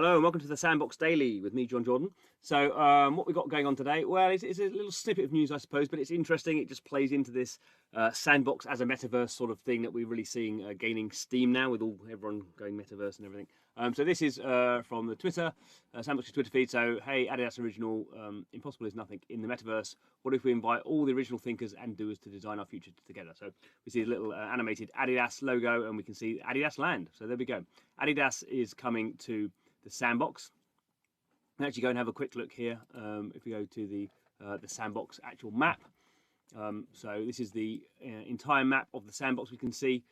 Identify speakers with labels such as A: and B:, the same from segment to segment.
A: Hello and welcome to the Sandbox Daily with me, John Jordan. So what we've got going on today, well, it's a little snippet of news, I suppose, but it's interesting. It just plays into this Sandbox as a metaverse sort of thing that we're really seeing gaining steam now with everyone going metaverse and everything. So this is from the Twitter, Sandbox's Twitter feed. So, hey, Adidas Original, impossible is nothing in the metaverse. What if we invite all the original thinkers and doers to design our future together? So we see a little animated Adidas logo and we can see Adidas Land. So there we go. Adidas is coming to the Sandbox. And actually go and have a quick look here. If we go to the Sandbox actual map. So this is the entire map of the Sandbox. We can see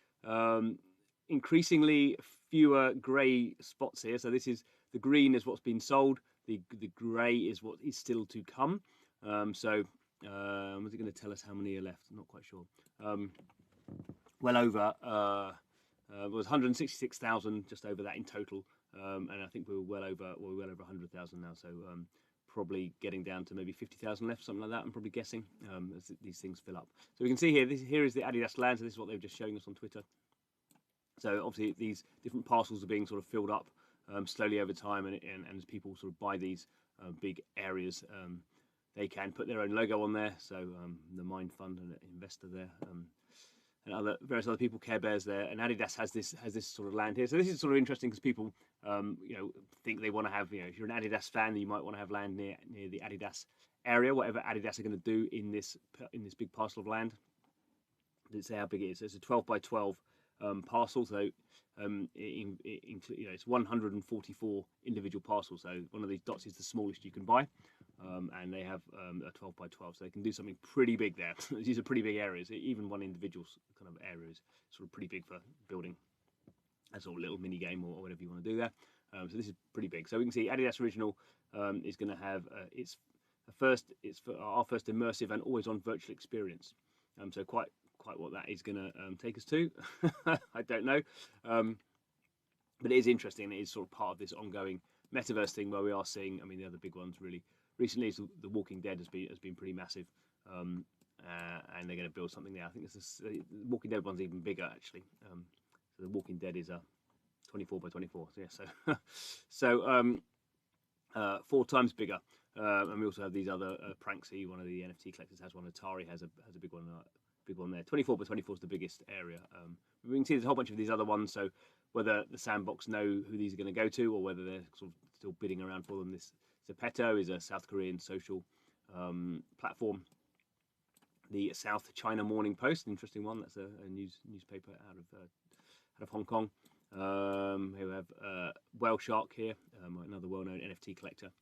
A: increasingly fewer grey spots here. So this is the green is what's been sold. The grey is what is still to come. Was it going to tell us how many are left? I'm not quite sure. Well over was 166,000, just over that in total. And I think we're well over 100,000 now. So probably getting down to maybe 50,000 left, something like that. I'm probably guessing as these things fill up. So we can see here. Here is the Adidas Land. So this is what they were just showing us on Twitter. So obviously these different parcels are being sort of filled up slowly over time, and as people sort of buy these big areas, they can put their own logo on there. So the Mind Fund and investor there. And various other people, Care Bears there, and Adidas has this sort of land here. So this is sort of interesting because people, think they want to have, if you're an Adidas fan, you might want to have land near the Adidas area, whatever Adidas are going to do in this big parcel of land. Didn't say how big it is. So it's a 12 by 12 parcel. So it's 144 individual parcels. So one of these dots is the smallest you can buy. And they have a 12 by 12, so they can do something pretty big there. These are pretty big areas. Even one individual kind of area is sort of pretty big for building a sort of little mini game or whatever you want to do there. So this is pretty big. So we can see Adidas Original is going to have it's for our first immersive and always-on virtual experience. So quite what that is going to take us to, I don't know. But it is interesting. It is sort of part of this ongoing metaverse thing where we are seeing. I mean, the other big ones really. Recently, the Walking Dead has been pretty massive, and they're going to build something there. I think the Walking Dead one's even bigger actually. So the Walking Dead is a 24 by 24. So yeah, so 4 times bigger. And we also have these other Pranksy. One of the NFT collectors has one. Atari has a big one there. 24 by 24 is the biggest area. We can see there's a whole bunch of these other ones. So whether the Sandbox know who these are going to go to, or whether they're sort of still bidding around for them. This Zepeto is a South Korean social platform. The South China Morning Post, an interesting one. That's a newspaper out of Hong Kong. Here we have Whale Shark here, another well-known NFT collector.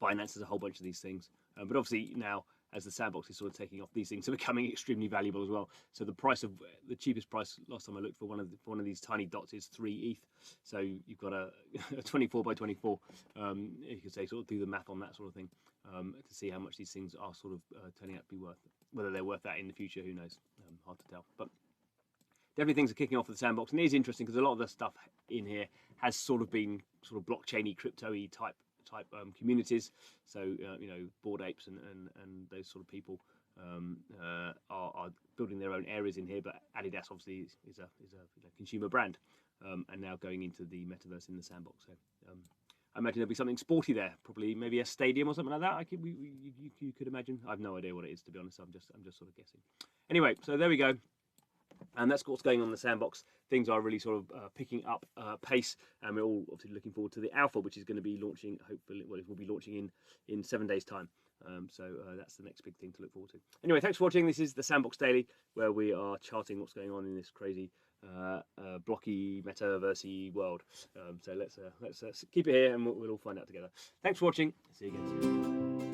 A: Binance has a whole bunch of these things, but obviously now, as the Sandbox is sort of taking off, these things are becoming extremely valuable as well. So the cheapest price last time I looked for one of these tiny dots is 3 ETH. So you've got a 24 by 24. You could say sort of do the math on that sort of thing to see how much these things are sort of turning out to be worth. Whether they're worth that in the future, who knows? Hard to tell. But definitely things are kicking off with the Sandbox, and it is interesting because a lot of the stuff in here has sort of been sort of blockchainy, crypto-y type communities. So Bored Apes and those sort of people are building their own areas in here. But Adidas obviously is a consumer brand, and now going into the metaverse in the Sandbox. So I imagine there'll be something sporty there, probably maybe a stadium or something like that. You could imagine. I have no idea what it is, to be honest. I'm just sort of guessing. Anyway, so there we go. And that's what's going on in the Sandbox. Things are really sort of picking up pace, and we're all obviously looking forward to the alpha, which is going to be launching, hopefully, well, it will be launching in 7 days' time. So that's the next big thing to look forward to. Anyway, thanks for watching. This is the Sandbox Daily, where we are charting what's going on in this crazy, blocky, metaversey world. So let's keep it here, and we'll all find out together. Thanks for watching. See you again soon.